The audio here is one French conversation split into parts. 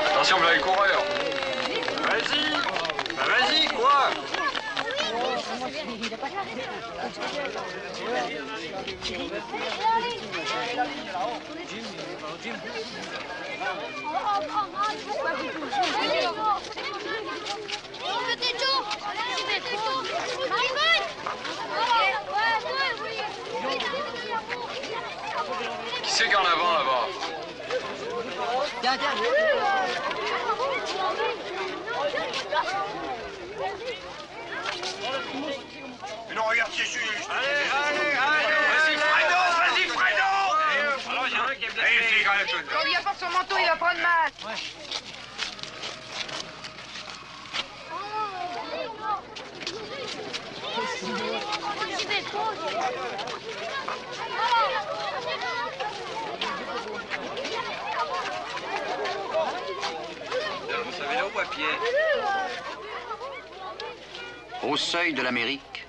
Attention, là, les coureurs. Vas-y. Bah, vas-y, quoi. Qui c'est qui est en avant, là-bas? Tiens, tiens. Mais non, regarde, c'est juste. Allez. Vas-y, Fredo, vas-y, Fredo. Alors, il y en a un qui est blessé. Allez, c'est quand même chose. Quand il apporte son manteau, il va prendre mal. Vous savez là où à pied? Au seuil de l'Amérique,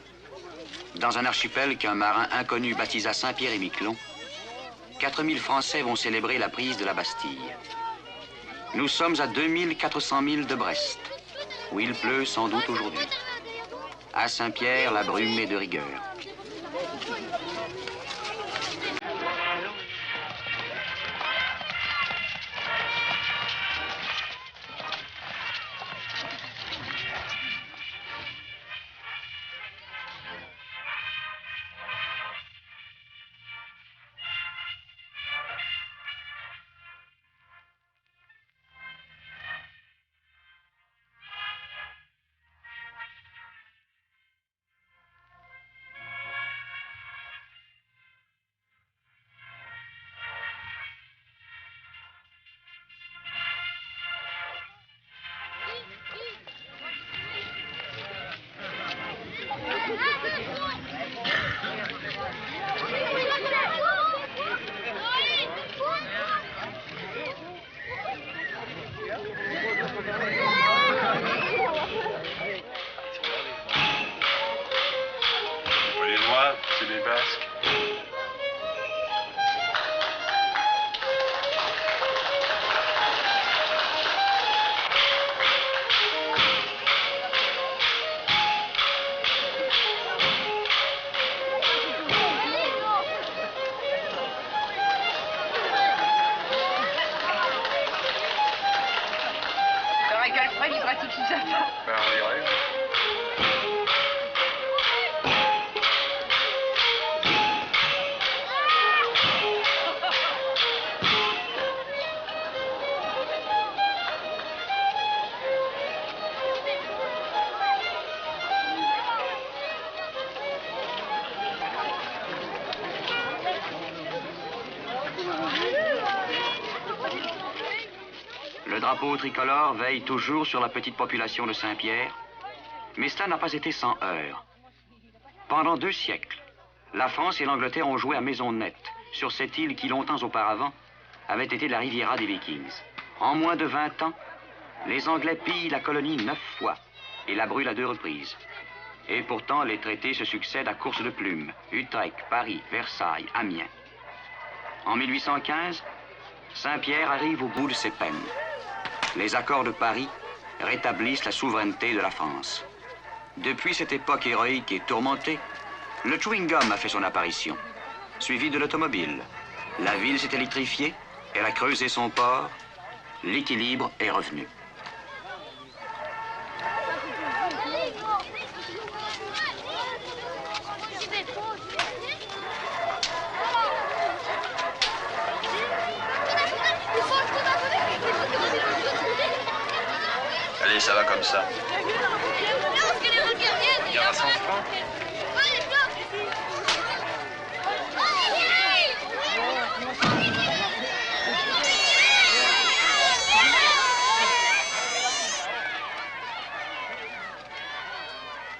dans un archipel qu'un marin inconnu baptisa Saint-Pierre et Miquelon, 4000 Français vont célébrer la prise de la Bastille. Nous sommes à 2400 milles de Brest, où il pleut sans doute aujourd'hui. À Saint-Pierre, la brume est de rigueur. Les Noirs, c'est les Basques. T'aurais qu'Alfred, il pratique sous sa femme. Ben, on dirait. Le drapeau tricolore veille toujours sur la petite population de Saint-Pierre, mais cela n'a pas été sans heurts. Pendant 2 siècles, la France et l'Angleterre ont joué à maison nette sur cette île qui, longtemps auparavant, avait été la Riviera des Vikings. En moins de 20 ans, les Anglais pillent la colonie 9 fois et la brûlent à 2 reprises. Et pourtant, les traités se succèdent à course de plumes. Utrecht, Paris, Versailles, Amiens. En 1815, Saint-Pierre arrive au bout de ses peines. Les accords de Paris rétablissent la souveraineté de la France. Depuis cette époque héroïque et tourmentée, le chewing-gum a fait son apparition, suivi de l'automobile. La ville s'est électrifiée, elle a creusé son port, l'équilibre est revenu. Allez, ça va comme ça. Il y aura 100 francs.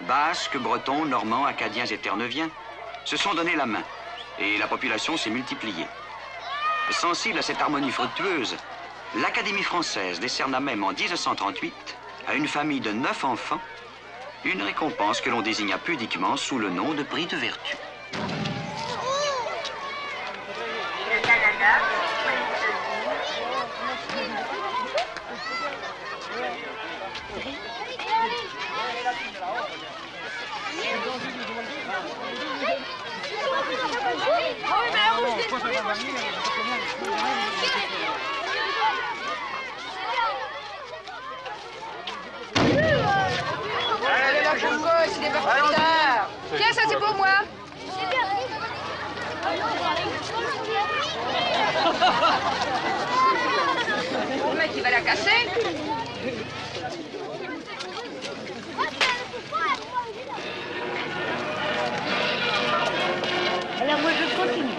Basques, Bretons, Normands, Acadiens et Terre-Neuviens se sont donné la main et la population s'est multipliée. Sensible à cette harmonie fructueuse, l'Académie française décerna même en 1938 à une famille de 9 enfants une récompense que l'on désigna pudiquement sous le nom de prix de vertu. Le Canada, Allez, la Choco, c'est des plus tard. Tiens, ça c'est pour moi. Le mec, il va la casser. alors moi je continue.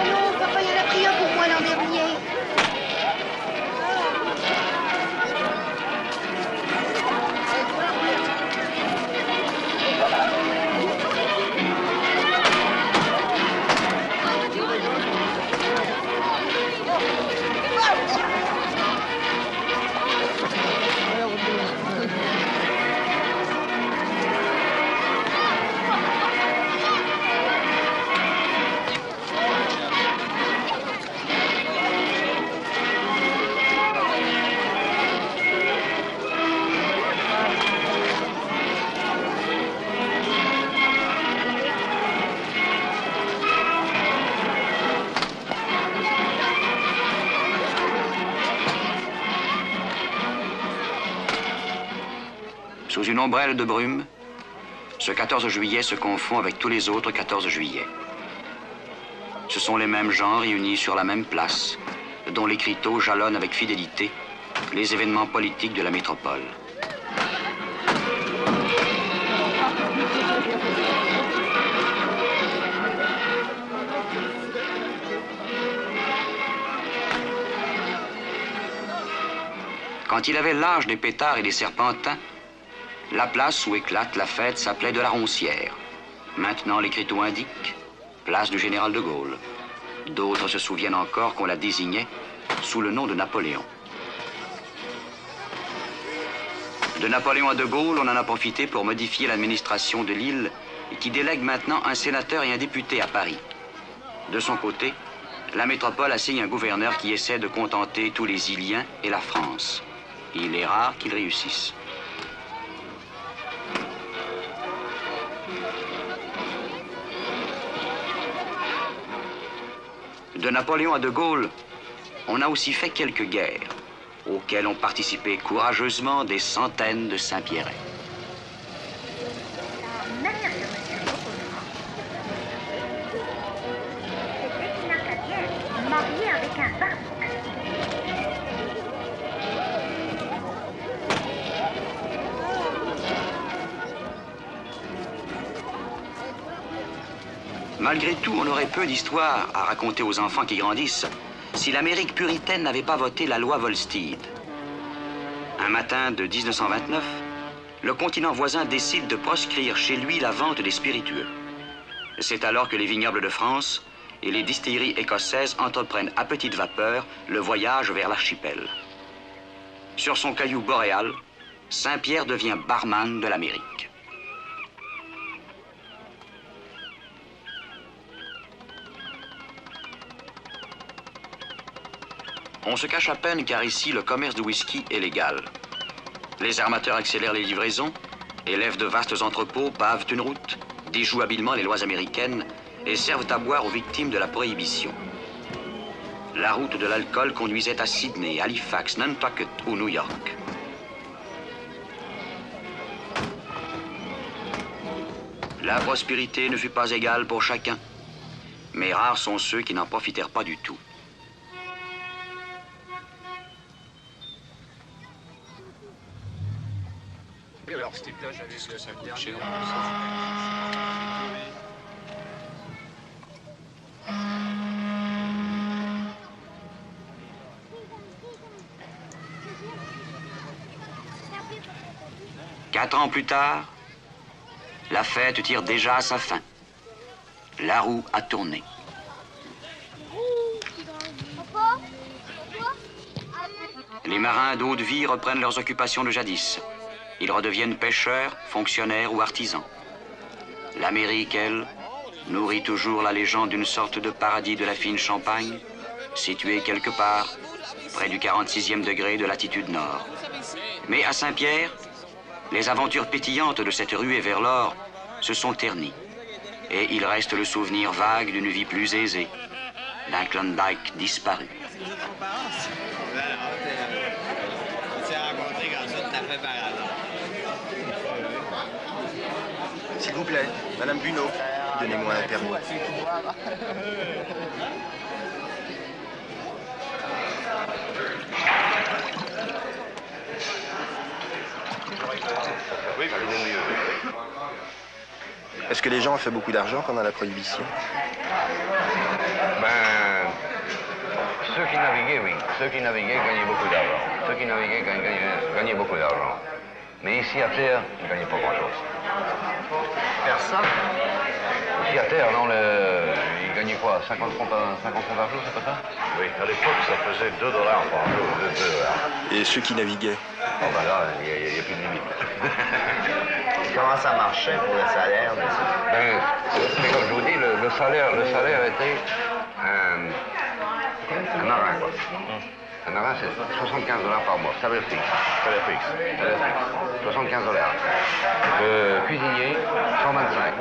Non, papa, il y en a pris un pour moi l'an dernier. Sous une ombrelle de brume, ce 14 juillet se confond avec tous les autres 14 juillet. Ce sont les mêmes gens réunis sur la même place, dont l'écriteau jalonne avec fidélité les événements politiques de la métropole. Quand il avait l'âge des pétards et des serpentins, la place où éclate la fête s'appelait de la Roncière. Maintenant, l'écriteau indique place du général de Gaulle. D'autres se souviennent encore qu'on la désignait sous le nom de Napoléon. De Napoléon à de Gaulle, on en a profité pour modifier l'administration de l'île et qui délègue maintenant un sénateur et un député à Paris. De son côté, la métropole assigne un gouverneur qui essaie de contenter tous les Iliens et la France. Il est rare qu'il réussisse. De Napoléon à de Gaulle, on a aussi fait quelques guerres, auxquelles ont participé courageusement des centaines de Saint-Pierrais. La mère de monsieur Beaufort était une Acadienne mariée avec un Basque. Malgré tout, on aurait peu d'histoires à raconter aux enfants qui grandissent si l'Amérique puritaine n'avait pas voté la loi Volstead. Un matin de 1929, le continent voisin décide de proscrire chez lui la vente des spiritueux. C'est alors que les vignobles de France et les distilleries écossaises entreprennent à petite vapeur le voyage vers l'archipel. Sur son caillou boréal, Saint-Pierre devient barman de l'Amérique. On se cache à peine car ici, le commerce de whisky est légal. Les armateurs accélèrent les livraisons, élèvent de vastes entrepôts, pavent une route déjouent habilement les lois américaines et servent à boire aux victimes de la prohibition. La route de l'alcool conduisait à Sydney, Halifax, Nantucket ou New York. La prospérité ne fut pas égale pour chacun, mais rares sont ceux qui n'en profitèrent pas du tout. Alors, cet étage avec ce que ça coûte cher. Quatre ans plus tard, la fête tire déjà à sa fin. La roue a tourné. Les marins d'eau-de-vie reprennent leurs occupations de jadis. Ils redeviennent pêcheurs, fonctionnaires ou artisans. L'Amérique, elle, nourrit toujours la légende d'une sorte de paradis de la fine Champagne, situé quelque part près du 46e degré de latitude nord. Mais à Saint-Pierre, les aventures pétillantes de cette ruée vers l'or se sont ternies. Et il reste le souvenir vague d'une vie plus aisée, d'un Klondike disparu. S'il vous plaît, Madame Bunot, donnez-moi un permis. Est-ce que les gens ont fait beaucoup d'argent pendant la Prohibition? Ben, ceux qui naviguaient, oui. Ceux qui naviguaient gagnaient beaucoup d'argent. Ceux qui naviguaient gagnaient beaucoup d'argent. Mais ici à terre, ils ne gagnaient pas grand-chose. Personne? Ici à terre, non, ils gagnaient quoi? 50 francs par jour, c'est pas ça? Oui, à l'époque, ça faisait 2 dollars par jour, 2 dollars. Et ceux qui naviguaient? Oh ben là, il n'y a plus de limite. Comment ça marchait pour le salaire? Ben, c'est comme je vous dis, le salaire était un marin, quoi. Un marin, c'est 75 dollars par mois, salaire fixe. Salaire fixe. 75 dollars. Le cuisinier, 125.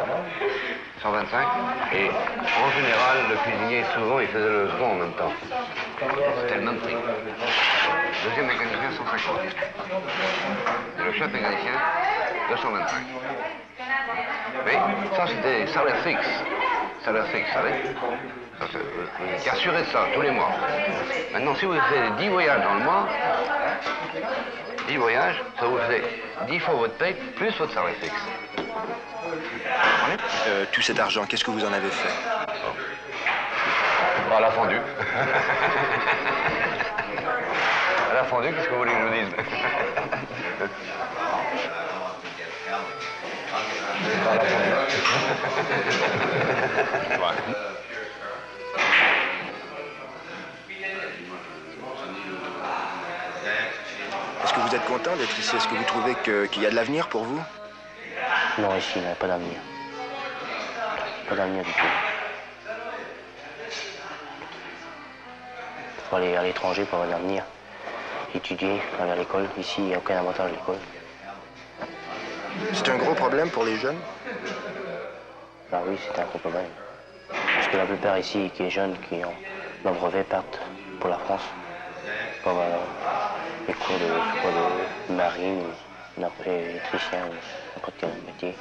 125. Et en général, le cuisinier, souvent, il faisait le second en même temps. C'était le même prix. Deuxième mécanicien, 150. Et le chef mécanicien, 225. Mais ça, c'était salaire fixe. Salaire fixe, vous savez. Qui assurait ça tous les mois. Maintenant, si vous faites 10 voyages dans le mois, 10 voyages, ça vous fait 10 fois votre paye plus votre salaire fixe. Tout cet argent, qu'est-ce que vous en avez fait? À la fondue. À la fondue, qu'est-ce que vous voulez que je vous dise? À la fondue. Est-ce que vous êtes content d'être ici? Est-ce que vous trouvez qu'il y a de l'avenir pour vous? Non, ici, il n'y a pas d'avenir. Pas d'avenir du tout. Il faut aller à l'étranger pour avoir un avenir. Étudier, aller à l'école. Ici, il n'y a aucun avantage à l'école. C'est un gros problème pour les jeunes? Ah oui, c'est un gros problème. Parce que la plupart ici, qui est jeunes, qui ont leur brevet, partent pour la France. Pour avoir les cours de marine, électricien, ou n'importe quel métier.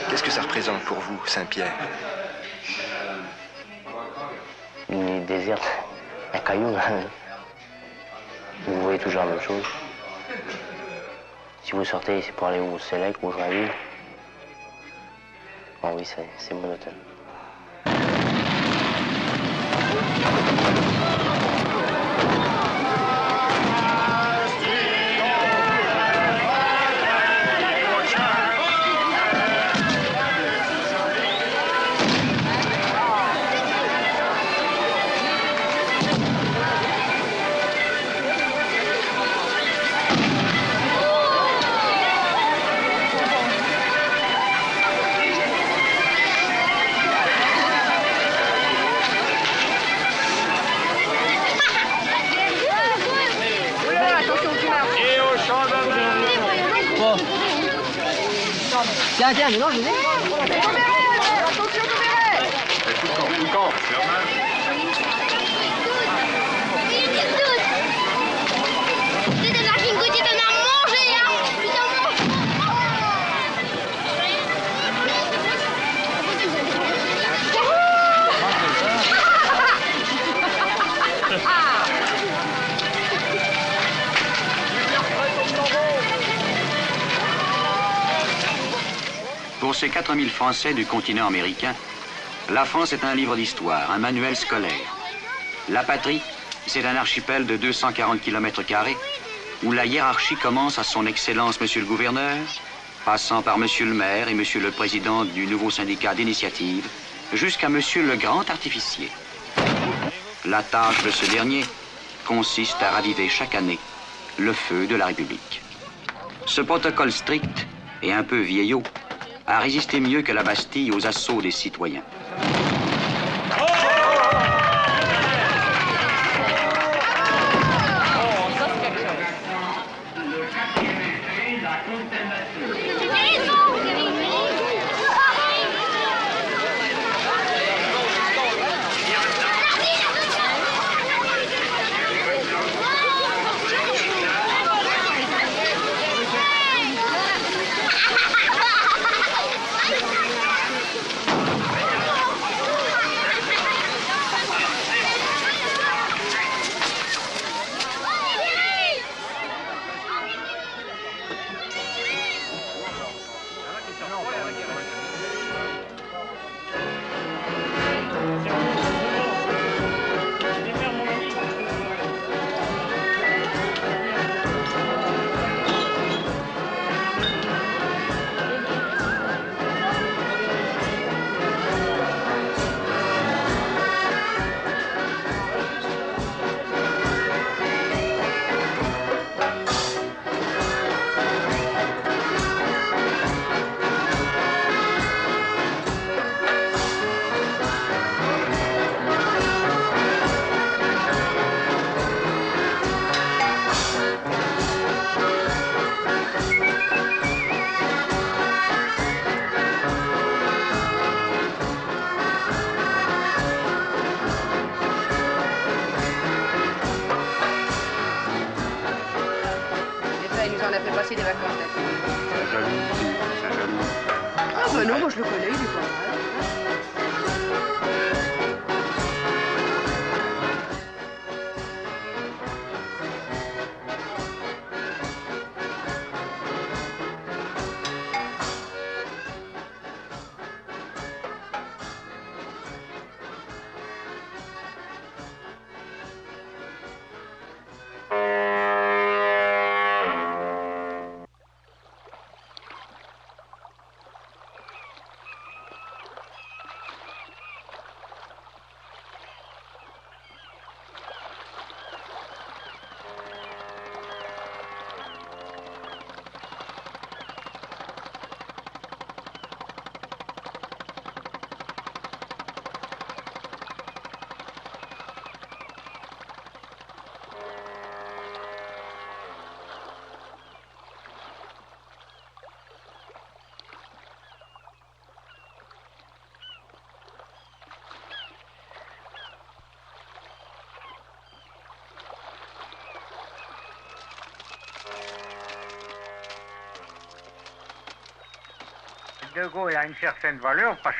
Qu'est-ce que ça représente pour vous, Saint-Pierre? Une île déserte, un caillou. Vous voyez toujours la même chose. Si vous sortez, c'est pour aller au Select ou au Joinville. Oh oui, c'est monotone. Tiens, mais non, je vais. Pour ces 4000 Français du continent américain, la France est un livre d'histoire, un manuel scolaire. La patrie, c'est un archipel de 240 km² où la hiérarchie commence à son Excellence Monsieur le Gouverneur, passant par Monsieur le Maire et Monsieur le Président du nouveau syndicat d'initiative, jusqu'à Monsieur le Grand Artificier. La tâche de ce dernier consiste à raviver chaque année le feu de la République. Ce protocole strict et un peu vieillot a résisté mieux que la Bastille aux assauts des citoyens. Des vacances ah bah non, moi je le connais, il est pas mal. De Gaulle a une certaine valeur parce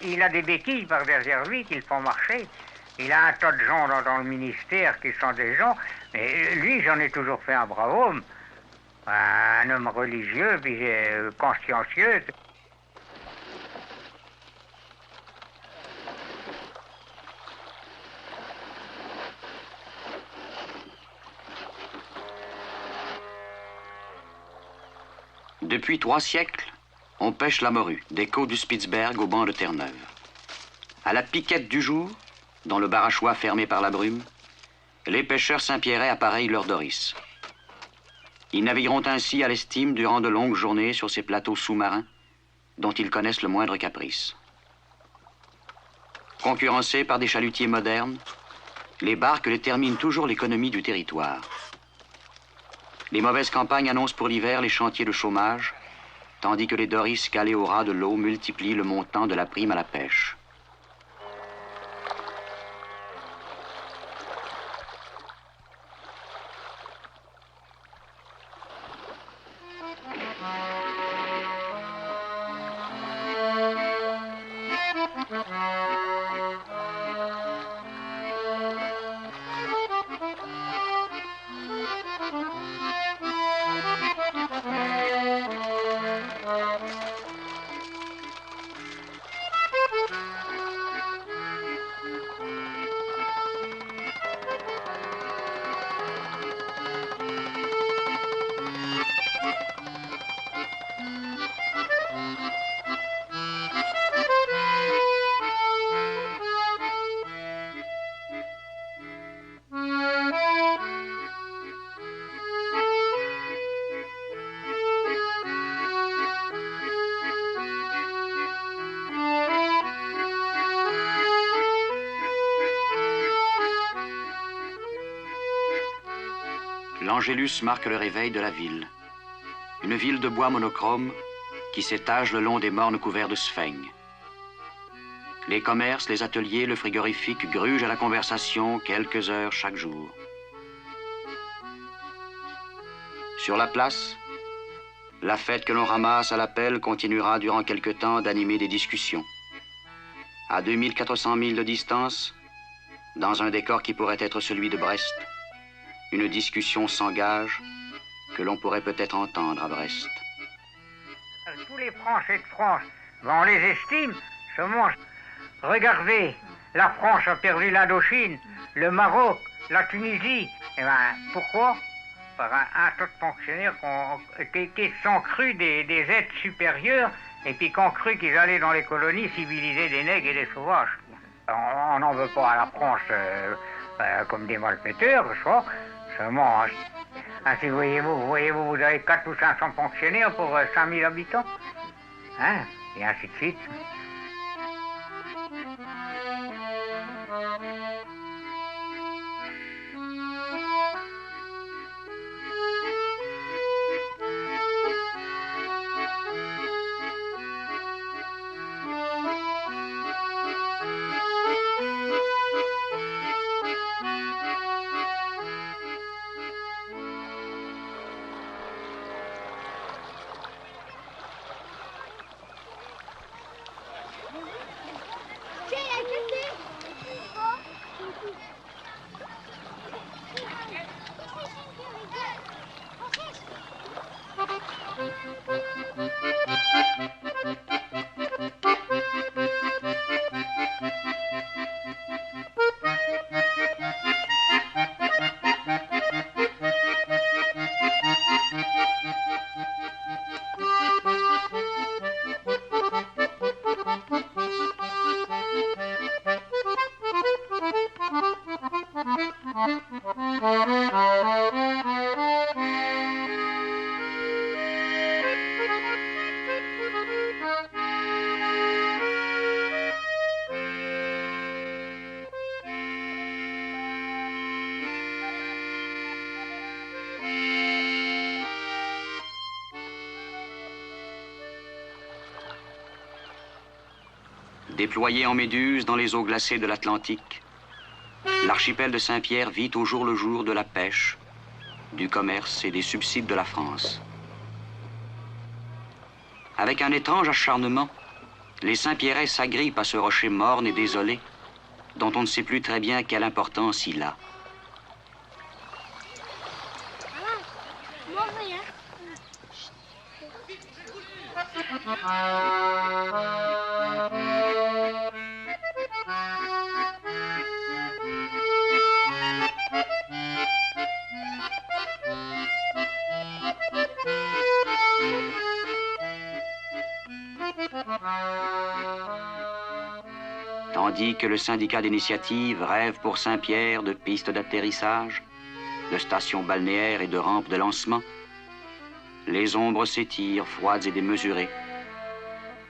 qu'il a des béquilles par derrière lui qui le font marcher. Il a un tas de gens dans le ministère qui sont des gens, mais lui, j'en ai toujours fait un brave homme. Un homme religieux, puis consciencieux. Depuis 3 siècles, on pêche la morue, des côtes du Spitzberg au banc de Terre-Neuve. À la piquette du jour, dans le barachois fermé par la brume, les pêcheurs Saint-Pierrais appareillent leur Doris. Ils navigueront ainsi à l'estime durant de longues journées sur ces plateaux sous-marins dont ils connaissent le moindre caprice. Concurrencés par des chalutiers modernes, les barques déterminent toujours l'économie du territoire. Les mauvaises campagnes annoncent pour l'hiver les chantiers de chômage tandis que les Doris calés au ras de l'eau multiplient le montant de la prime à la pêche. L'Angélus marque le réveil de la ville. Une ville de bois monochrome qui s'étage le long des mornes couverts de sphènes. Les commerces, les ateliers, le frigorifique grugent à la conversation quelques heures chaque jour. Sur la place, la fête que l'on ramasse à la pelle continuera durant quelque temps d'animer des discussions. À 2400 milles de distance, dans un décor qui pourrait être celui de Brest, une discussion s'engage que l'on pourrait peut-être entendre à Brest. Tous les Français de France, on les estime, seulement, regardez, la France a perdu l'Indochine, le Maroc, la Tunisie. Eh bien, pourquoi? Par un tas de fonctionnaires qui sont crus des êtres supérieurs et puis qui ont cru qu'ils allaient dans les colonies civiliser des nègres et des sauvages. On n'en veut pas à la France comme des malfaiteurs, ça. Seulement, si vous avez 400 ou 500 fonctionnaires pour 5000 habitants. Hein? Et ainsi de suite. Déployé en méduse dans les eaux glacées de l'Atlantique, l'archipel de Saint-Pierre vit au jour le jour de la pêche, du commerce et des subsides de la France. Avec un étrange acharnement, les Saint-Pierrais s'agrippent à ce rocher morne et désolé, dont on ne sait plus très bien quelle importance il a. Tandis que le syndicat d'initiative rêve pour Saint-Pierre de pistes d'atterrissage, de stations balnéaires et de rampes de lancement, les ombres s'étirent froides et démesurées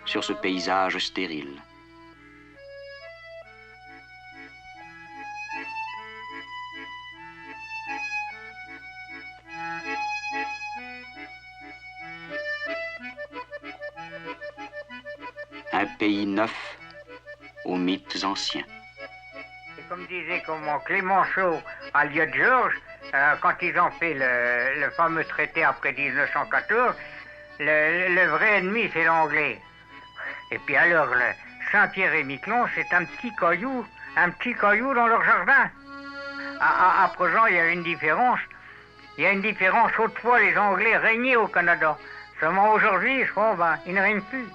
sur ce paysage stérile. pays neuf aux mythes anciens. Et comme disait Clémenceau à Lieu-de-Georges, quand ils ont fait le fameux traité après 1914, le vrai ennemi, c'est l'anglais. Et puis alors, Saint-Pierre-et-Miquelon, c'est un petit caillou dans leur jardin. À présent, il y a une différence. Il y a une différence. Autrefois, les Anglais régnaient au Canada. Seulement aujourd'hui, je crois, ils ne règnent plus.